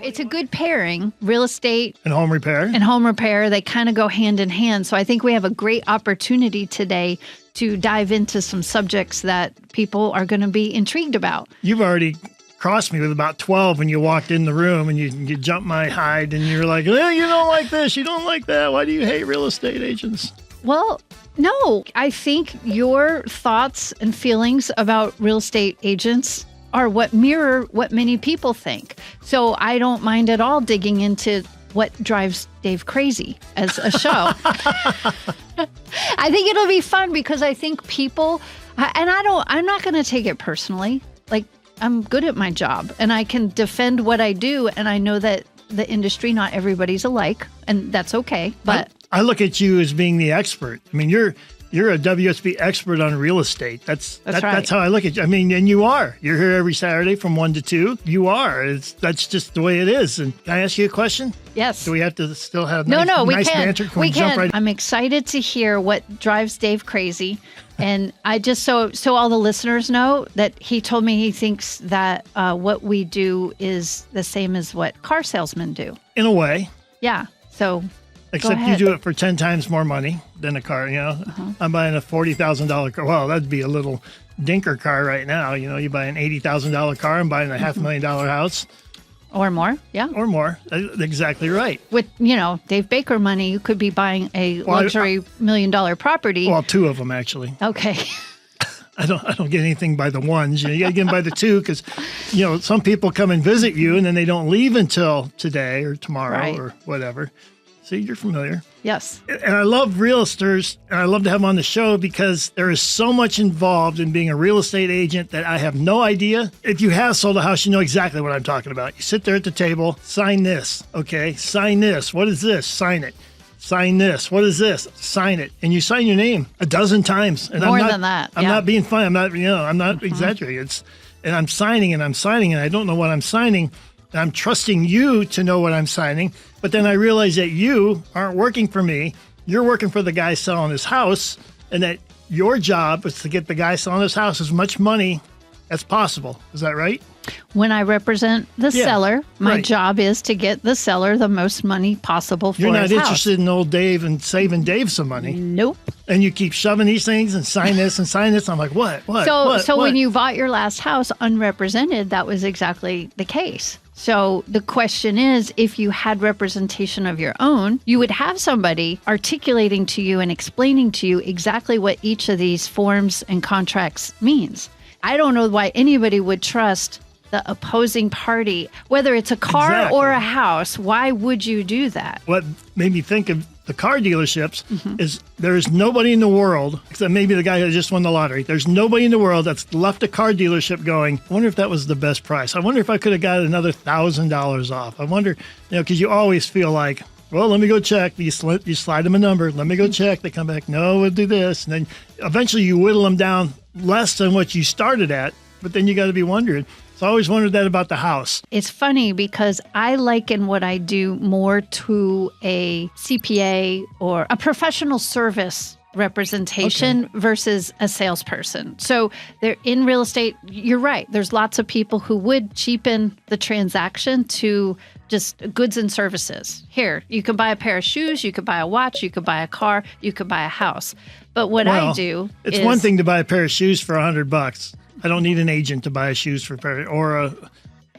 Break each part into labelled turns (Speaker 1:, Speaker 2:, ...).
Speaker 1: it's a good pairing, real estate
Speaker 2: and home repair.
Speaker 1: They kind of go hand in hand. So I think we have a great opportunity today to dive into some subjects that people are going to be intrigued about.
Speaker 2: You've already crossed me with about 12 when you walked in the room and you jumped my hide and you're like, well, you don't like this, you don't like that. Why do you hate real estate agents?
Speaker 1: Well, no, I think your thoughts and feelings about real estate agents are what mirror what many people think. So I don't mind at all digging into what drives Dave crazy as a show. I think it'll be fun because I think people, and I'm not going to take it personally. Like, I'm good at my job and I can defend what I do. And I know that the industry, not everybody's alike, and that's okay. But
Speaker 2: I look at you as being the expert. I mean, you're a WSB expert on real estate. That's
Speaker 1: right.
Speaker 2: That's how I look at you. I mean, and you are. You're here every Saturday from 1 to 2. You are. That's just the way it is. And can I ask you a question?
Speaker 1: Yes.
Speaker 2: Do we have to still have
Speaker 1: we
Speaker 2: nice
Speaker 1: can.
Speaker 2: banter? Can
Speaker 1: we
Speaker 2: jump
Speaker 1: can.
Speaker 2: right?
Speaker 1: I'm excited to hear what drives Dave crazy. And I just, so all the listeners know that he told me he thinks that what we do is the same as what car salesmen do.
Speaker 2: In a way.
Speaker 1: Yeah. So
Speaker 2: except you do it for 10 times more money than a car, you know. Uh-huh. I'm buying a $40,000 car. Well, that'd be a little dinker car right now. You know, you buy an $80,000 car, I'm buying a $500,000 house.
Speaker 1: Or more, yeah.
Speaker 2: Or more. Exactly right.
Speaker 1: With, Dave Baker money, you could be buying a luxury $1 million property.
Speaker 2: Well, 2 of them, actually.
Speaker 1: Okay.
Speaker 2: I don't get anything by the ones. You got to get them by the 2 because, some people come and visit you and then they don't leave until today or tomorrow or whatever. See, you're familiar.
Speaker 1: Yes.
Speaker 2: And I love realtors, and I love to have them on the show because there is so much involved in being a real estate agent that I have no idea. If you have sold a house, you know exactly what I'm talking about. You sit there at the table, sign this, okay? Sign this. What is this? Sign it. Sign this. What is this? Sign it. And you sign your name a dozen times. And
Speaker 1: More than that.
Speaker 2: I'm not being funny. I'm not exaggerating. And I'm signing, and I don't know what I'm signing. I'm trusting you to know what I'm signing, but then I realize that you aren't working for me. You're working for the guy selling his house, and that your job is to get the guy selling his house as much money as possible. Is that right?
Speaker 1: When I represent the seller, my job is to get the seller the most money possible for his house.
Speaker 2: You're not interested in old Dave and saving Dave some money.
Speaker 1: Nope.
Speaker 2: And you keep shoving these things and sign this and sign this. I'm like, what?
Speaker 1: So when you bought your last house unrepresented, that was exactly the case. So the question is, if you had representation of your own, you would have somebody articulating to you and explaining to you exactly what each of these forms and contracts means. I don't know why anybody would trust the opposing party, whether it's a car or a house. Why would you do that?
Speaker 2: What made me think of the car dealerships is there's nobody in the world, except maybe the guy that just won the lottery. There's nobody in the world that's left a car dealership going, I wonder if that was the best price. I wonder if I could have got another $1,000 off. I wonder, because you always feel like, well, let me go check. You slide them a number. Let me go check. They come back, no, we'll do this. And then eventually you whittle them down less than what you started at, but then you got to be wondering. So I always wondered that about the house.
Speaker 1: It's funny because I liken what I do more to a CPA or a professional service representation versus a salesperson. So they're in real estate. You're right. There's lots of people who would cheapen the transaction to just goods and services. Here, you can buy a pair of shoes, you could buy a watch, you could buy a car, you could buy a house. But what I do
Speaker 2: is one thing to buy a pair of shoes for $100. I don't need an agent to buy shoes for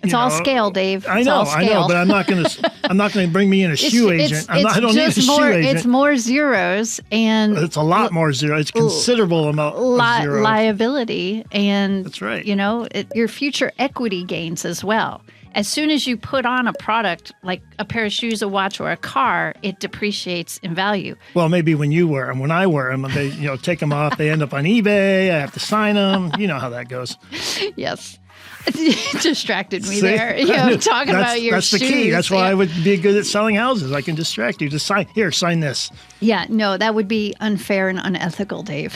Speaker 1: It's all scale, Dave.
Speaker 2: I know, but I'm not going to bring me in a shoe agent. I don't need a shoe agent.
Speaker 1: It's more zeros, and
Speaker 2: it's a lot more zero. It's considerable amount of zeros.
Speaker 1: Liability, and
Speaker 2: that's right.
Speaker 1: Your future equity gains as well. As soon as you put on a product like a pair of shoes, a watch, or a car, it depreciates in value.
Speaker 2: Well, maybe when you wear them. When I wear them, they take them off. They end up on eBay. I have to sign them. You know how that goes.
Speaker 1: Yes. It distracted me there. Talking about your shoes.
Speaker 2: That's the key. That's why I would be good at selling houses. I can distract you. Just sign this.
Speaker 1: Yeah, no, that would be unfair and unethical, Dave.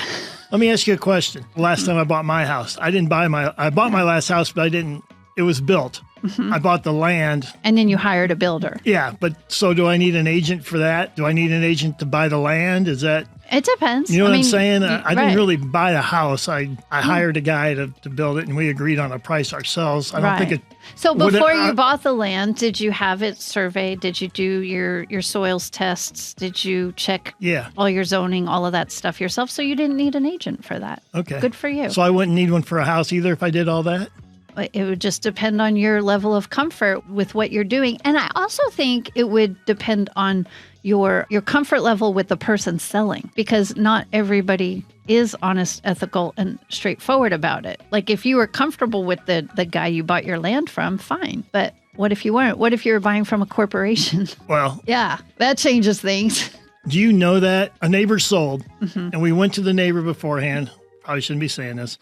Speaker 2: Let me ask you a question. Last time I bought my house, I bought my last house, but it was built. I bought the land.
Speaker 1: And then you hired a builder.
Speaker 2: Yeah, but so do I need an agent for that? Do I need an agent to buy the land? Is that...
Speaker 1: It depends.
Speaker 2: You know what I'm saying? I didn't
Speaker 1: right.
Speaker 2: really buy a house. I hired a guy to build it, and we agreed on a price ourselves. I don't think it.
Speaker 1: So before you bought the land, did you have it surveyed? Did you do your soils tests? Did you check all your zoning, all of that stuff yourself? So you didn't need an agent for that.
Speaker 2: Okay.
Speaker 1: Good for you.
Speaker 2: So I wouldn't need one for a house either if I did all that?
Speaker 1: It would just depend on your level of comfort with what you're doing. And I also think it would depend on your comfort level with the person selling, because not everybody is honest, ethical, and straightforward about it. Like if you were comfortable with the guy you bought your land from, fine. But what if you weren't? What if you were buying from a corporation?
Speaker 2: Well,
Speaker 1: yeah, that changes things.
Speaker 2: Do you know that a neighbor sold, and we went to the neighbor beforehand, probably shouldn't be saying this,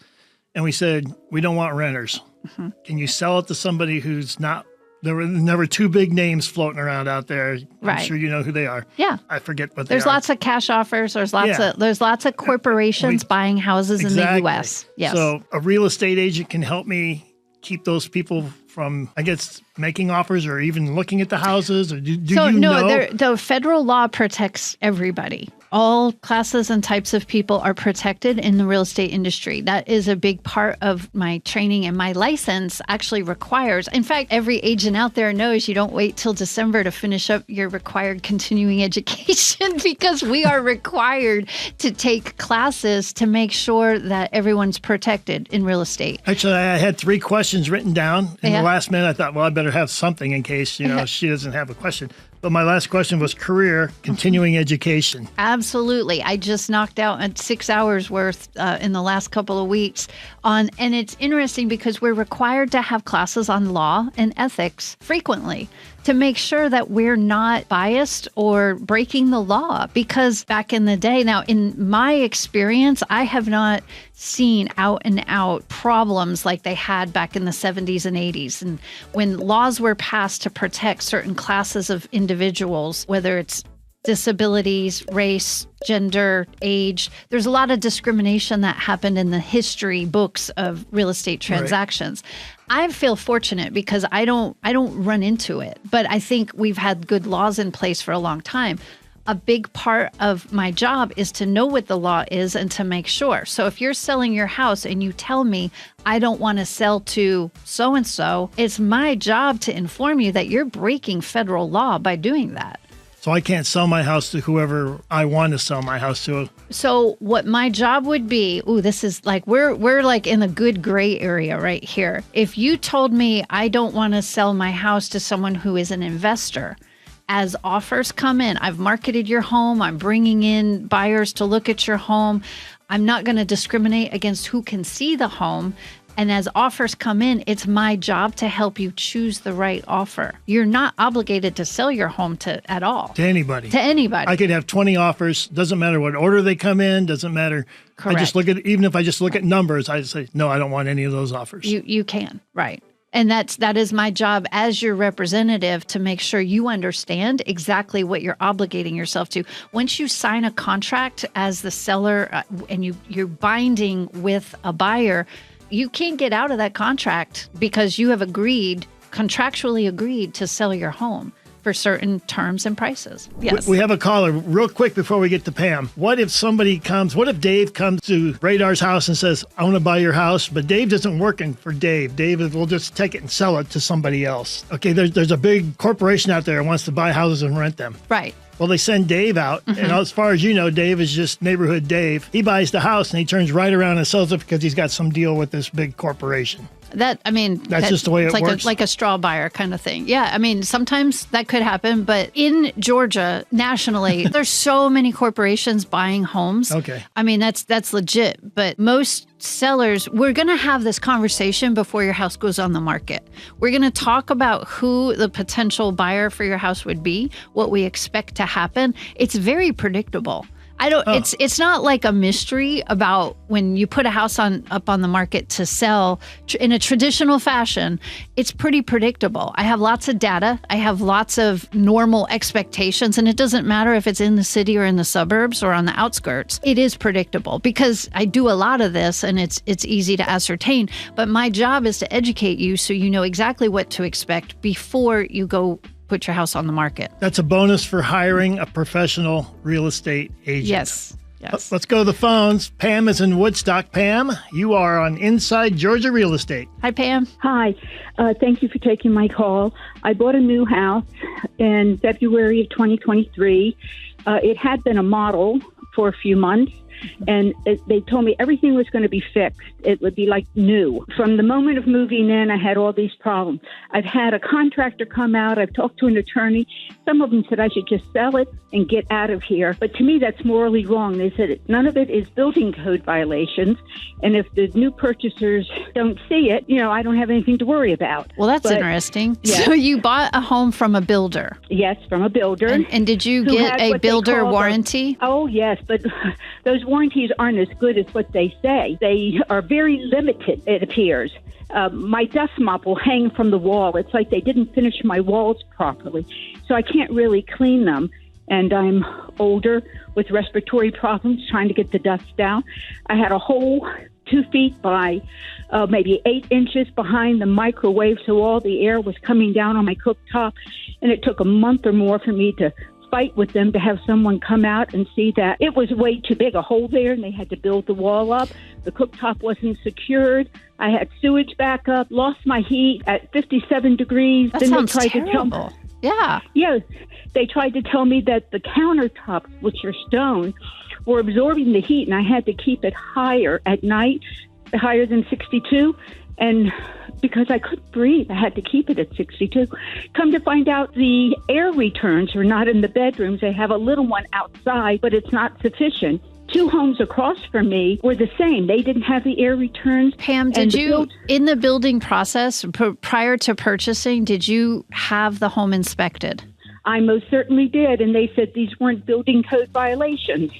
Speaker 2: and we said, we don't want renters. Can you sell it to somebody who's not, there were two big names floating around out there.
Speaker 1: Right.
Speaker 2: I'm sure you know who they are.
Speaker 1: Yeah.
Speaker 2: I forget what they are.
Speaker 1: There's lots of cash offers. There's lots of corporations buying houses in the U.S. Yes.
Speaker 2: So a real estate agent can help me keep those people from, I guess, making offers or even looking at the houses? Or do you know?
Speaker 1: The federal law protects everybody. All classes and types of people are protected in the real estate industry. That is a big part of my training, and my license actually requires, in fact, every agent out there knows you don't wait till December to finish up your required continuing education because we are required to take classes to make sure that everyone's protected in real estate.
Speaker 2: Actually, I had 3 questions written down. In the last minute, I thought, well, I better have something in case, she doesn't have a question. But my last question was career, continuing education.
Speaker 1: Absolutely. I just knocked out 6 hours worth in the last couple of weeks and it's interesting because we're required to have classes on law and ethics frequently to make sure that we're not biased or breaking the law. Because back in the day, now in my experience, I have not seen out and out problems like they had back in the 70s and 80s. And when laws were passed to protect certain classes of individuals, whether it's disabilities, race, gender, age. There's a lot of discrimination that happened in the history books of real estate transactions. Right. I feel fortunate because I don't run into it, but I think we've had good laws in place for a long time. A big part of my job is to know what the law is and to make sure. So if you're selling your house and you tell me, I don't want to sell to so-and-so, it's my job to inform you that you're breaking federal law by doing that.
Speaker 2: So I can't sell my house to whoever I want to sell my house to.
Speaker 1: So what my job would be, this is like, we're like in a good gray area right here. If you told me I don't want to sell my house to someone who is an investor, as offers come in, I've marketed your home, I'm bringing in buyers to look at your home, I'm not going to discriminate against who can see the home. And as offers come in, it's my job to help you choose the right offer. You're not obligated to sell your home at all.
Speaker 2: To anybody.
Speaker 1: To anybody.
Speaker 2: I could have 20 offers. Doesn't matter what order they come in. Doesn't matter.
Speaker 1: Correct.
Speaker 2: Even if I just look at numbers, I say, no, I don't want any of those offers.
Speaker 1: You can. Right. And that is my job as your representative to make sure you understand exactly what you're obligating yourself to. Once you sign a contract as the seller and you're binding with a buyer, you can't get out of that contract because you have contractually agreed to sell your home for certain terms and prices. Yes.
Speaker 2: We have a caller real quick before we get to Pam. What if Dave comes to Radar's house and says, I want to buy your house, but Dave isn't working for Dave. Dave will just take it and sell it to somebody else. Okay, there's a big corporation out there that wants to buy houses and rent them.
Speaker 1: Right.
Speaker 2: Well, they send Dave out, and as far as you know, Dave is just neighborhood Dave. He buys the house, and he turns right around and sells it because he's got some deal with this big corporation. That's just the way it works.
Speaker 1: Like a straw buyer kind of thing. Yeah, sometimes that could happen, but in Georgia, nationally, there's so many corporations buying homes.
Speaker 2: Okay.
Speaker 1: That's legit, but most sellers, we're going to have this conversation before your house goes on the market. We're going to talk about who the potential buyer for your house would be, what we expect to happen. It's very predictable. It's not like a mystery about when you put a house up on the market to sell in a traditional fashion. It's pretty predictable. I have lots of data. I have lots of normal expectations, and it doesn't matter if it's in the city or in the suburbs or on the outskirts. It is predictable because I do a lot of this and it's easy to ascertain. But my job is to educate you so you know exactly what to expect before you go put your house on the market.
Speaker 2: That's a bonus for hiring a professional real estate agent.
Speaker 1: Yes. Yes.
Speaker 2: Let's go to the phones. Pam is in Woodstock. Pam, you are on Inside Georgia Real Estate.
Speaker 1: Hi, Pam.
Speaker 3: Hi. Thank you for taking my call. I bought a new house in February of 2023. It had been a model for a few months, and they told me everything was going to be fixed. It would be like new. From the moment of moving in, I had all these problems. I've had a contractor come out. I've talked to an attorney. Some of them said I should just sell it and get out of here. But to me, that's morally wrong. They said none of it is building code violations. And if the new purchasers don't see it, I don't have anything to worry about.
Speaker 1: Well, that's interesting.
Speaker 3: Yeah.
Speaker 1: So you bought a home from a builder.
Speaker 3: Yes, from a builder.
Speaker 1: And did you get a builder warranty?
Speaker 3: Oh, yes, but those warranties aren't as good as what they say. They are very limited, it appears. My dust mop will hang from the wall. It's like they didn't finish my walls properly, so I can't really clean them. And I'm older with respiratory problems, trying to get the dust out. I had a hole 2 feet by maybe 8 inches behind the microwave, so all the air was coming down on my cooktop. And it took a month or more for me to fight with them to have someone come out and see that it was way too big a hole there, and they had to build the wall up. The cooktop wasn't secured. I had sewage backup, lost my heat at 57 degrees.
Speaker 1: That sounds terrible. Yeah.
Speaker 3: Yes. They tried to tell me that the countertops, which are stone, were absorbing the heat, and I had to keep it higher at night, higher than 62. And because I couldn't breathe, I had to keep it at 62. Come to find out, the air returns are not in the bedrooms. They have a little one outside, but it's not sufficient. 2 homes across from me were the same. They didn't have the air returns.
Speaker 1: Pam, did you, in the building process, prior to purchasing, did you have the home inspected?
Speaker 3: I most certainly did, and they said these weren't building code violations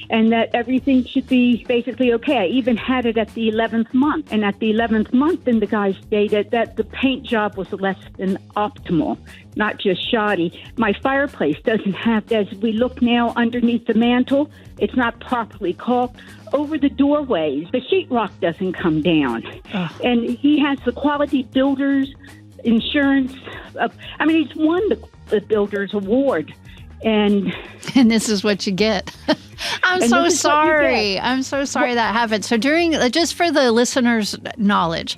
Speaker 3: and that everything should be basically okay. I even had it at the 11th month, and at the 11th month, then the guy stated that the paint job was less than optimal, not just shoddy. My fireplace doesn't have, as we look now underneath the mantle, it's not properly caulked. Over the doorways, the sheetrock doesn't come down. And he has the quality builders insurance. He's won the Builders Award. And
Speaker 1: this is what you get. I'm so sorry. I'm so sorry that happened. So just for the listeners' knowledge,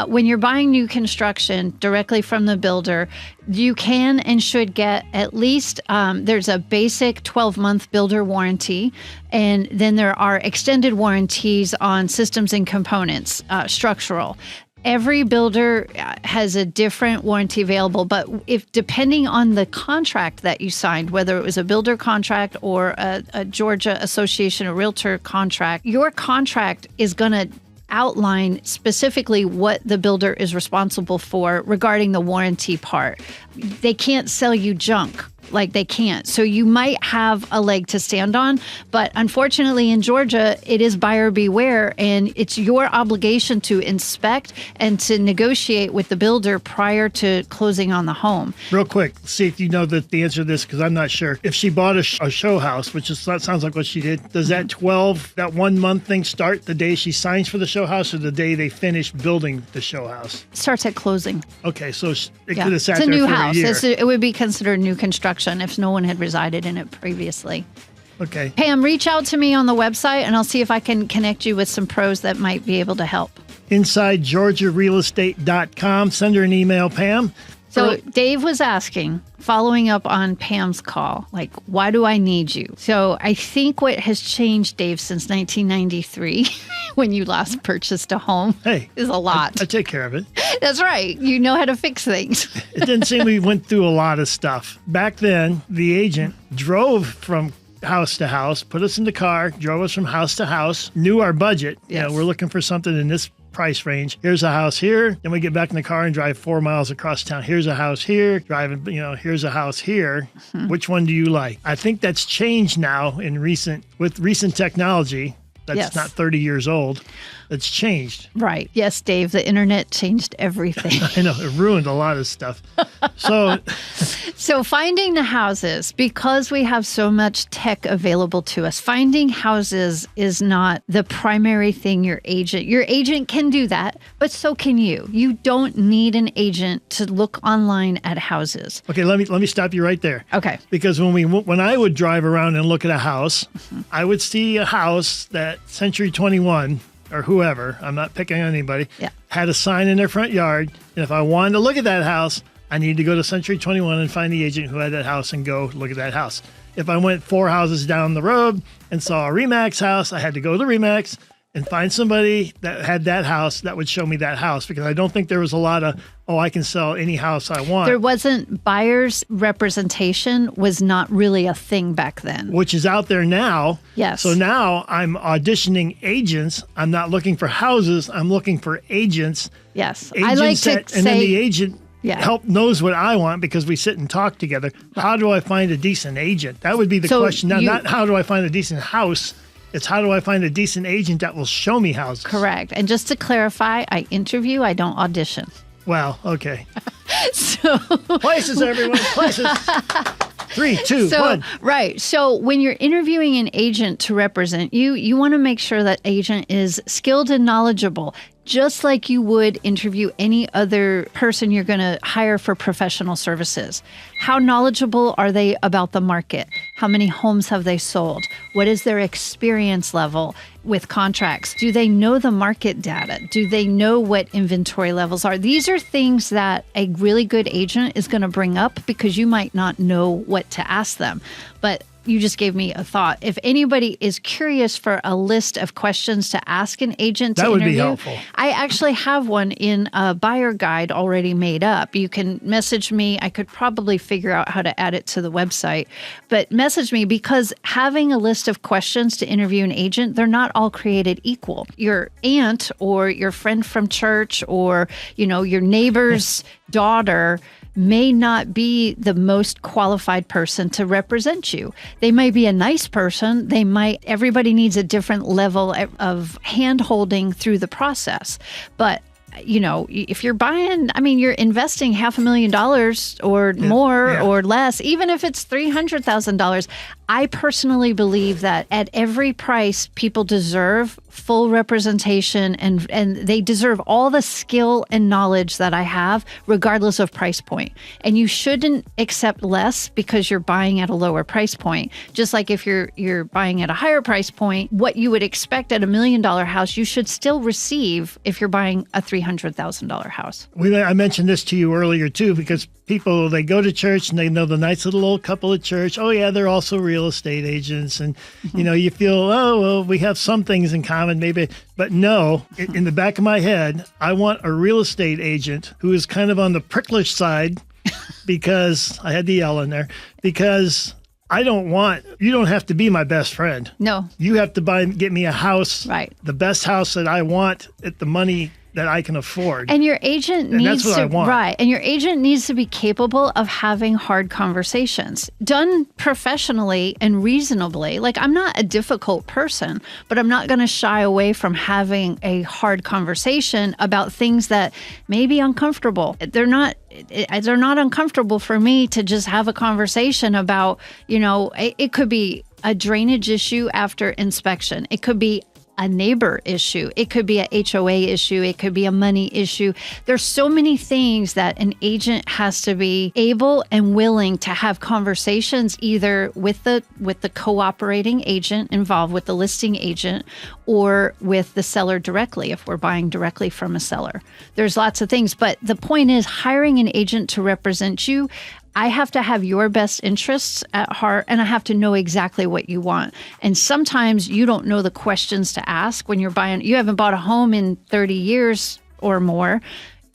Speaker 1: when you're buying new construction directly from the builder, you can and should get at least, there's a basic 12-month builder warranty, and then there are extended warranties on systems and components, structural. Every builder has a different warranty available, but if depending on the contract that you signed, whether it was a builder contract or a Georgia Association of Realtor contract, your contract is going to outline specifically what the builder is responsible for regarding the warranty part. They can't sell you junk. Like they can't. So you might have a leg to stand on, but unfortunately in Georgia, it is buyer beware, and it's your obligation to inspect and to negotiate with the builder prior to closing on the home.
Speaker 2: Real quick, see if you know the answer to this, because I'm not sure. If she bought a show house, which is that sounds like what she did, does that 1 month thing start the day she signs for the show house or the day they finish building the show house?
Speaker 1: It starts at closing.
Speaker 2: Okay, so it could have sat
Speaker 1: it's a
Speaker 2: there
Speaker 1: new
Speaker 2: for
Speaker 1: house.
Speaker 2: a year.
Speaker 1: It would be considered new construction if no one had resided in it previously.
Speaker 2: Okay.
Speaker 1: Pam, reach out to me on the website and I'll see if I can connect you with some pros that might be able to help.
Speaker 2: InsideGeorgiaRealEstate.com. Send her an email, Pam.
Speaker 1: So Dave was asking, following up on Pam's call, like, why do I need you? So I think what has changed, Dave, since 1993, when you last purchased a home, is a lot.
Speaker 2: I take care of it.
Speaker 1: That's right. You know how to fix things.
Speaker 2: It didn't seem we went through a lot of stuff. Back then, the agent drove from house to house, put us in the car, drove us from house to house, knew our budget.
Speaker 1: Yes.
Speaker 2: We're looking for something in this price range. Here's a house here. Then we get back in the car and drive 4 miles across town. Here's a house here. Driving, here's a house here. Mm-hmm. Which one do you like? I think that's changed now with recent technology. That's not 30 years old. that's changed.
Speaker 1: Right. Yes, Dave, the internet changed everything.
Speaker 2: I know, it ruined a lot of stuff.
Speaker 1: So finding the houses, because we have so much tech available to us, finding houses is not the primary thing your agent can do that, but so can you. You don't need an agent to look online at houses.
Speaker 2: Okay, let me stop you right there.
Speaker 1: Okay.
Speaker 2: Because when I would drive around and look at a house, I would see a house that Century 21 or whoever, I'm not picking on anybody, had a sign in their front yard. And if I wanted to look at that house, I need to go to Century 21 and find the agent who had that house and go look at that house. If I went 4 houses down the road and saw a RE/MAX house, I had to go to RE/MAX and find somebody that had that house that would show me that house, because I don't think there was a lot of, I can sell any house I want.
Speaker 1: There wasn't, buyer's representation was not really a thing back then.
Speaker 2: Which is out there now.
Speaker 1: Yes.
Speaker 2: So now I'm auditioning agents. I'm not looking for houses. I'm looking for agents.
Speaker 1: Yes.
Speaker 2: Agents
Speaker 1: I like to
Speaker 2: and
Speaker 1: say,
Speaker 2: then the agent knows what I want because we sit and talk together. How do I find a decent agent? That would be the question. Now, not how do I find a decent house? It's how do I find a decent agent that will show me houses?
Speaker 1: Correct. And just to clarify, I interview, I don't audition.
Speaker 2: Wow. Okay.
Speaker 1: So
Speaker 2: places, everyone. Places. 3, 2, 1.
Speaker 1: Right. So when you're interviewing an agent to represent you, you want to make sure that agent is skilled and knowledgeable, just like you would interview any other person you're going to hire for professional services. How knowledgeable are they about the market? How many homes have they sold? What is their experience level with contracts? Do they know the market data? Do they know what inventory levels are? These are things that a really good agent is going to bring up because you might not know what to ask them. But you just gave me a thought. If anybody is curious for a list of questions to ask an agent to interview,
Speaker 2: that would be helpful.
Speaker 1: I actually have one in a buyer guide already made up. You can message me. I could probably figure out how to add it to the website, but message me, because having a list of questions to interview an agent, they're not all created equal. Your aunt or your friend from church or, your neighbor's daughter may not be the most qualified person to represent you. They might be a nice person. Everybody needs a different level of hand-holding through the process. But if you're buying, you're investing $500,000 or more or less, even if it's $300,000. I personally believe that at every price, people deserve full representation and they deserve all the skill and knowledge that I have, regardless of price point. And you shouldn't accept less because you're buying at a lower price point. Just like if you're buying at a higher price point, what you would expect at $1 million house, you should still receive if you're buying a $300,000 house.
Speaker 2: I mentioned this to you earlier too, because people, they go to church and they know the nice little old couple at church. Oh yeah, they're also real estate agents. And, you feel, we have some things in common maybe. But no, in the back of my head, I want a real estate agent who is kind of on the pricklish side, because I had the L in there, because you don't have to be my best friend.
Speaker 1: No.
Speaker 2: You have to get me a house,
Speaker 1: right? The
Speaker 2: best house that I want at the money that I can afford.
Speaker 1: And your agent needs
Speaker 2: that's what I want.
Speaker 1: Right. And your agent needs to be capable of having hard conversations done professionally and reasonably. Like, I'm not a difficult person, but I'm not going to shy away from having a hard conversation about things that may be uncomfortable. They're not uncomfortable for me to just have a conversation about, it could be a drainage issue after inspection. It could be a neighbor issue. It could be a HOA issue. It could be a money issue. There's so many things that an agent has to be able and willing to have conversations either with the cooperating agent involved with the listing agent or with the seller directly if we're buying directly from a seller. There's lots of things, but the point is hiring an agent to represent you, I have to have your best interests at heart, and I have to know exactly what you want. And sometimes you don't know the questions to ask when you're buying. You haven't bought a home in 30 years or more.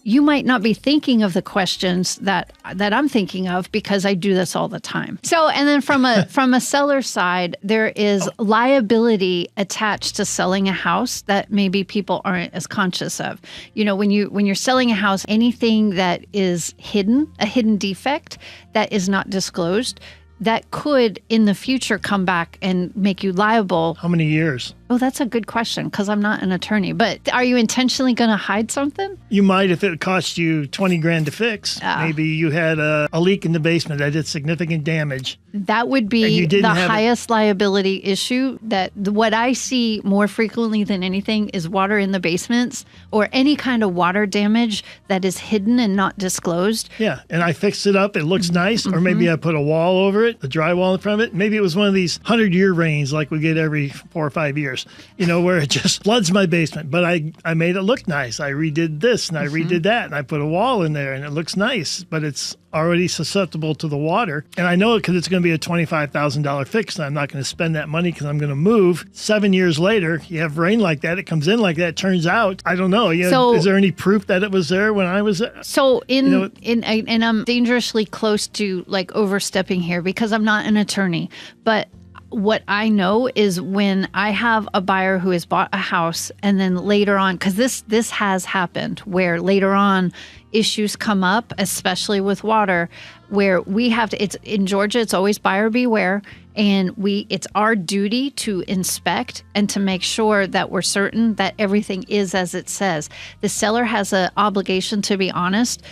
Speaker 1: You might not be thinking of the questions that I'm thinking of because I do this all the time. So, and then from a seller side, there is liability attached to selling a house that maybe people aren't as conscious of. When you're selling a house, anything that is hidden, a hidden defect that is not disclosed, that could in the future come back and make you liable.
Speaker 2: How many years?
Speaker 1: Oh, that's a good question because I'm not an attorney. But are you intentionally going to hide something?
Speaker 2: You might if it cost you $20,000 to fix. Maybe you had a leak in the basement that did significant damage.
Speaker 1: That would be the highest liability issue. That what I see more frequently than anything is water in the basements or any kind of water damage that is hidden and not disclosed.
Speaker 2: Yeah, and I fixed it up. It looks nice. Or maybe I put a wall over it, a drywall in front of it. Maybe it was one of these 100-year rains like we get every 4 or 5 years, where it just floods my basement. But I made it look nice. I redid this and I redid that and I put a wall in there and it looks nice, but it's already susceptible to the water. And I know it because it's going to be a $25,000 fix and I'm not going to spend that money because I'm going to move. 7 years later, you have rain like that. It comes in like that. It turns out, I don't know. Is there any proof that it was there when I was there?
Speaker 1: So and I'm dangerously close to like overstepping here because I'm not an attorney, but what I know is when I have a buyer who has bought a house and then later on, because this has happened, where later on issues come up, especially with water, where we have to, it's in Georgia, it's always buyer beware. And it's our duty to inspect and to make sure that we're certain that everything is as it says. The seller has an obligation to be honest,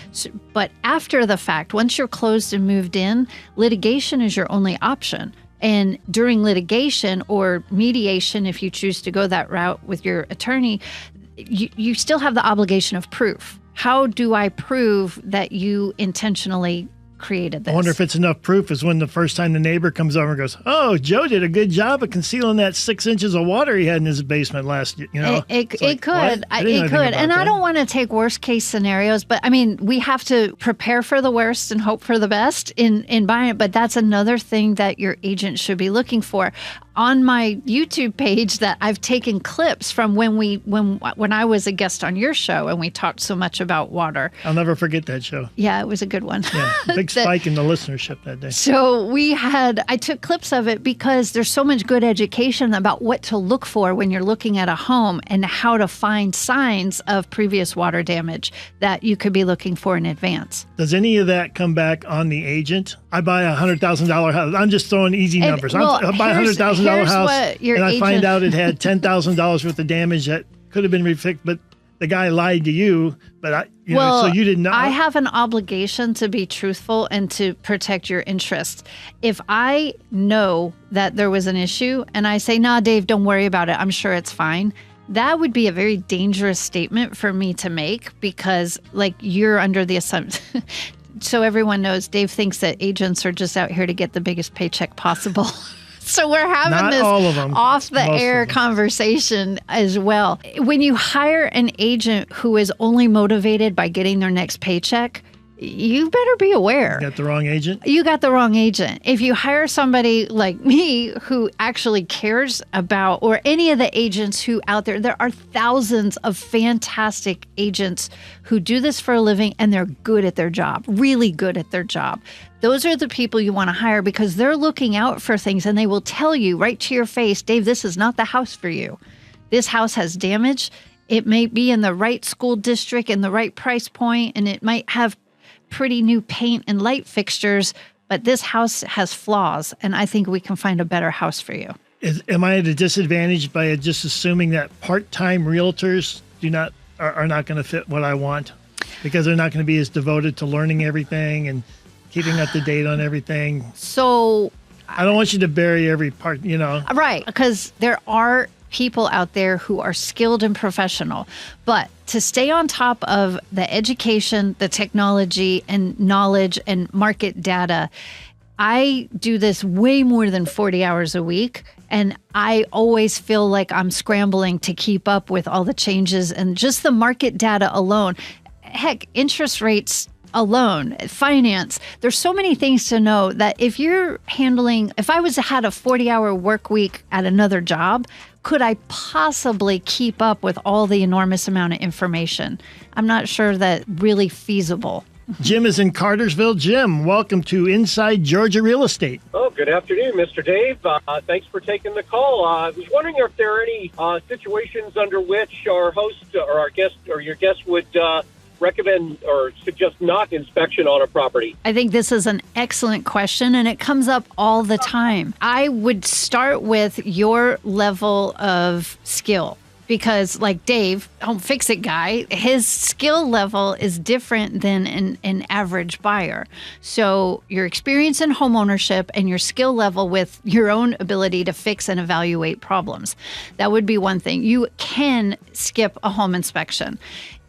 Speaker 1: but after the fact, once you're closed and moved in, litigation is your only option. And during litigation or mediation, if you choose to go that route with your attorney, you still have the obligation of proof. How do I prove that you intentionally created this?
Speaker 2: I wonder if it's enough proof is when the first time the neighbor comes over and goes, "Oh, Joe did a good job of concealing that 6 inches of water he had in his basement last year."
Speaker 1: It could. And I don't want to take worst case scenarios, but I mean, we have to prepare for the worst and hope for the best in buying it. But that's another thing that your agent should be looking for. On my YouTube page, that I've taken clips from when I was a guest on your show and we talked so much about water.
Speaker 2: I'll never forget that show.
Speaker 1: Yeah, it was a good one.
Speaker 2: Yeah, big spike in the listenership that day.
Speaker 1: So I took clips of it because there's so much good education about what to look for when you're looking at a home and how to find signs of previous water damage that you could be looking for in advance.
Speaker 2: Does any of that come back on the agent? I buy a $100,000 house. I'm just throwing easy numbers. I buy a $100,000 house and I find out it had $10,000 worth of damage that could have been refixed, but the guy lied to you, but so you didn't know.
Speaker 1: I have an obligation to be truthful and to protect your interests. If I know that there was an issue and I say, "Nah, Dave, don't worry about it. I'm sure it's fine." That would be a very dangerous statement for me to make because you're under the assumption. So everyone knows Dave thinks that agents are just out here to get the biggest paycheck possible. So we're having this off the air conversation as well. When you hire an agent who is only motivated by getting their next paycheck, you better be aware.
Speaker 2: You got the wrong agent?
Speaker 1: You got the wrong agent. If you hire somebody like me who actually cares about, or any of the agents who out there are thousands of fantastic agents who do this for a living and they're good at their job, really good at their job. Those are the people you want to hire because they're looking out for things and they will tell you right to your face, "Dave, this is not the house for you. This house has damage. It may be in the right school district and the right price point, and it might have pretty new paint and light fixtures, but this house has flaws, and I think we can find a better house for you."
Speaker 2: Am I at a disadvantage by just assuming that part-time realtors are not going to fit what I want because they're not going to be as devoted to learning everything and keeping up to date on everything?
Speaker 1: So
Speaker 2: I don't want you to bury every part,
Speaker 1: Right, because there are people out there who are skilled and professional, but to stay on top of the education, the technology and knowledge and market data, I do this way more than 40 hours a week. And I always feel like I'm scrambling to keep up with all the changes and just the market data alone. Heck, interest rates alone, finance. There's so many things to know that if I had a 40-hour work week at another job, could I possibly keep up with all the enormous amount of information? I'm not sure that really feasible.
Speaker 2: Jim is in Cartersville. Jim, welcome to Inside Georgia Real Estate.
Speaker 4: Oh, good afternoon, Mr. Dave. Thanks for taking the call. I was wondering if there are any situations under which our host or our guest or your guest would recommend or suggest not inspection on a property?
Speaker 1: I think this is an excellent question, and it comes up all the time. I would start with your level of skill. Because like Dave, home fix-it guy, his skill level is different than an average buyer. So your experience in home ownership and your skill level with your own ability to fix and evaluate problems. That would be one thing. You can skip a home inspection.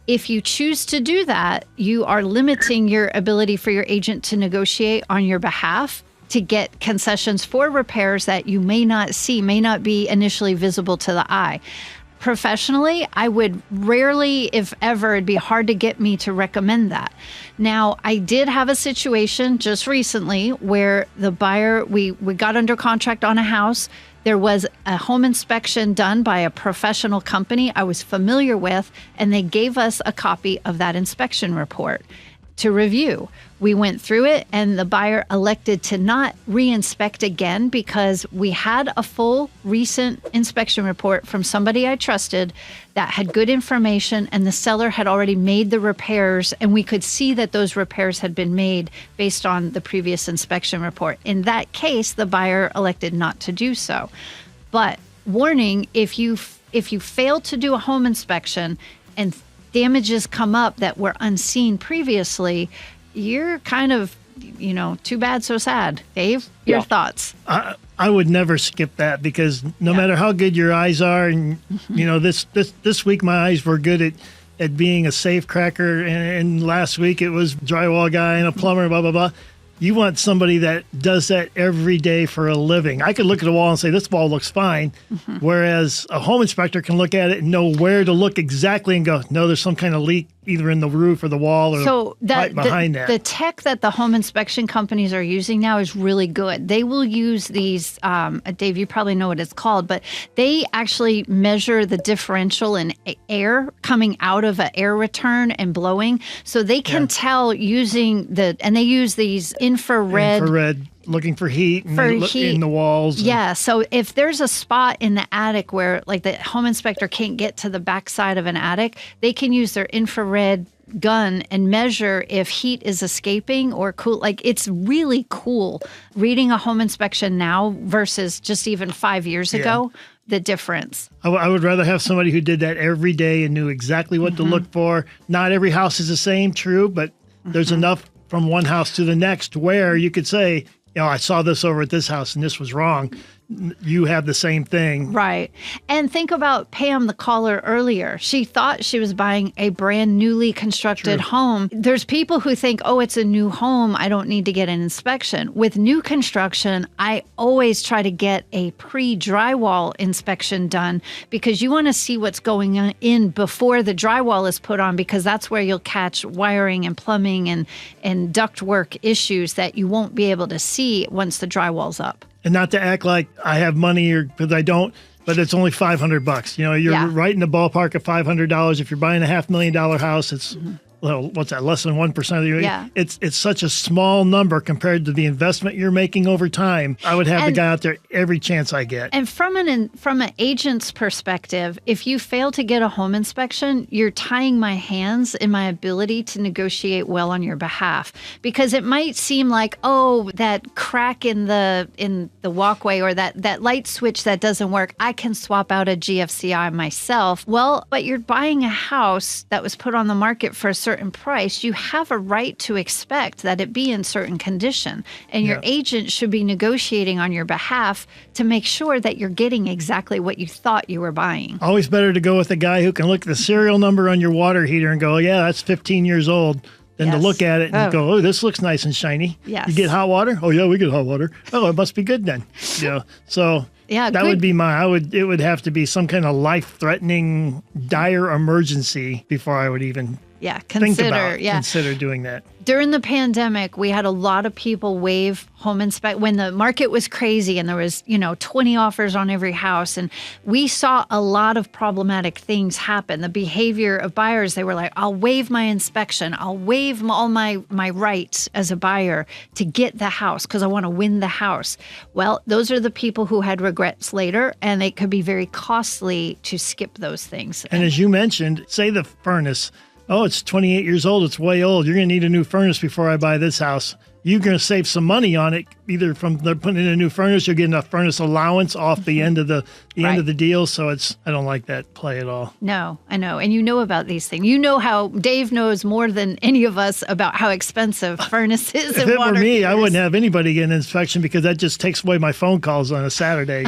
Speaker 1: If you choose to do that, you are limiting your ability for your agent to negotiate on your behalf to get concessions for repairs that you may not see, may not be initially visible to the eye. Professionally, I would rarely, if ever, it'd be hard to get me to recommend that. Now, I did have a situation just recently where the buyer, we got under contract on a house. There was a home inspection done by a professional company I was familiar with, and they gave us a copy of that inspection report to review. We went through it, and the buyer elected to not re-inspect again because we had a full recent inspection report from somebody I trusted that had good information, and the seller had already made the repairs, and we could see that those repairs had been made based on the previous inspection report. In that case, the buyer elected not to do so. But warning, if you fail to do a home inspection and damages come up that were unseen previously, you're kind of, too bad, so sad. Dave, your thoughts?
Speaker 2: I would never skip that because no matter how good your eyes are, and this week my eyes were good at being a safe cracker, and last week it was drywall guy and a plumber, blah blah blah. You want somebody that does that every day for a living. I could look at a wall and say, this wall looks fine. Whereas a home inspector can look at it and know where to look exactly and go, no, there's some kind of leak either in the roof or the wall or right behind that.
Speaker 1: The tech that the home inspection companies are using now is really good. They will use these, Dave, you probably know what it's called, but they actually measure the differential in air coming out of an air return and blowing. So they can tell using and they use these infrared
Speaker 2: looking for heat in the walls.
Speaker 1: Yeah. So if there's a spot in the attic where like the home inspector can't get to the backside of an attic, they can use their infrared gun and measure if heat is escaping or cool. Like, it's really cool reading a home inspection now versus just even 5 years ago. The difference.
Speaker 2: I would rather have somebody who did that every day and knew exactly what to look for. Not every house is the same, true, but there's enough from one house to the next where you could say, I saw this over at this house and this was wrong. You have the same thing.
Speaker 1: Right. And think about Pam, the caller earlier. She thought she was buying a brand newly constructed home. There's people who think, it's a new home, I don't need to get an inspection. With new construction, I always try to get a pre-drywall inspection done because you want to see what's going in before the drywall is put on, because that's where you'll catch wiring and plumbing and ductwork issues that you won't be able to see once the drywall's up.
Speaker 2: And not to act like I have money because I don't, but it's only $500. You're right in the ballpark of $500. If you're buying a $500,000 house, it's what's that? Less than 1% of your.
Speaker 1: Yeah.
Speaker 2: It's such a small number compared to the investment you're making over time. I would have the guy out there every chance I get.
Speaker 1: And from an agent's perspective, if you fail to get a home inspection, you're tying my hands in my ability to negotiate well on your behalf, because it might seem like, that crack in the walkway or that light switch that doesn't work, I can swap out a GFCI myself. Well, but you're buying a house that was put on the market for a certain price. You have a right to expect that it be in certain condition, and your agent should be negotiating on your behalf to make sure that you're getting exactly what you thought you were buying.
Speaker 2: Always better to go with a guy who can look at the serial number on your water heater and go, that's 15 years old, than to look at it and go, this looks nice and shiny.
Speaker 1: Yes.
Speaker 2: You get hot water? Oh yeah, we get hot water. Oh, it must be good then. So that would be it would have to be some kind of life-threatening, dire emergency before I would even consider doing that.
Speaker 1: During the pandemic, we had a lot of people waive home inspection when the market was crazy and there was, 20 offers on every house. And we saw a lot of problematic things happen. The behavior of buyers, they were like, I'll waive my inspection. I'll waive all my rights as a buyer to get the house because I want to win the house. Well, those are the people who had regrets later, and it could be very costly to skip those things.
Speaker 2: And as you mentioned, say the furnace Oh, it's 28 years old. It's way old. You're going to need a new furnace before I buy this house. You're going to save some money on it, either from they're putting in a new furnace, you're getting a furnace allowance off the end of the end of the deal. So I don't like that play at all.
Speaker 1: No, I know. And you know about these things. You know how Dave knows more than any of us about how expensive furnaces
Speaker 2: If
Speaker 1: and
Speaker 2: it
Speaker 1: water
Speaker 2: were me,
Speaker 1: heaters.
Speaker 2: I wouldn't have anybody get an inspection because that just takes away my phone calls on a Saturday.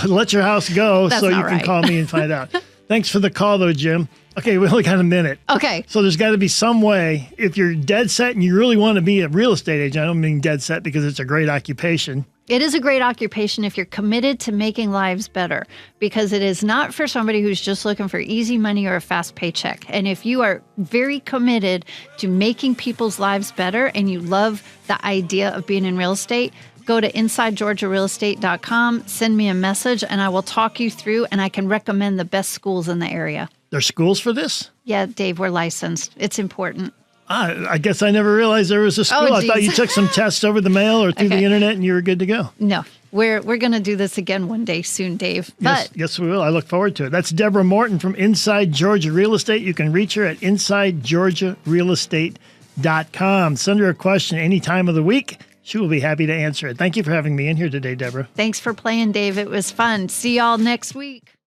Speaker 2: Let your house go
Speaker 1: That's
Speaker 2: so you
Speaker 1: not
Speaker 2: can
Speaker 1: right.
Speaker 2: call me and find out. Thanks for the call, though, Jim. Okay, we only got a minute.
Speaker 1: Okay.
Speaker 2: So there's got to be some way, if you're dead set and you really want to be a real estate agent, I don't mean dead set because it's a great occupation.
Speaker 1: It is a great occupation if you're committed to making lives better, because it is not for somebody who's just looking for easy money or a fast paycheck. And if you are very committed to making people's lives better and you love the idea of being in real estate, go to InsideGeorgiaRealEstate.com, send me a message, and I will talk you through, and I can recommend the best schools in the area.
Speaker 2: There's schools for this?
Speaker 1: Yeah, Dave, we're licensed. It's important.
Speaker 2: I guess I never realized there was a school. I thought
Speaker 1: geez.
Speaker 2: you took some tests over the mail or through
Speaker 1: Okay.
Speaker 2: the internet and you were good to go.
Speaker 1: No, we're going to do this again one day soon, Dave. But
Speaker 2: Yes, we will. I look forward to it. That's Deborah Morton from Inside Georgia Real Estate. You can reach her at InsideGeorgiaRealEstate.com. Send her a question any time of the week. She will be happy to answer it. Thank you for having me in here today, Deborah.
Speaker 1: thanks for playing, Dave. It was fun. See y'all next week.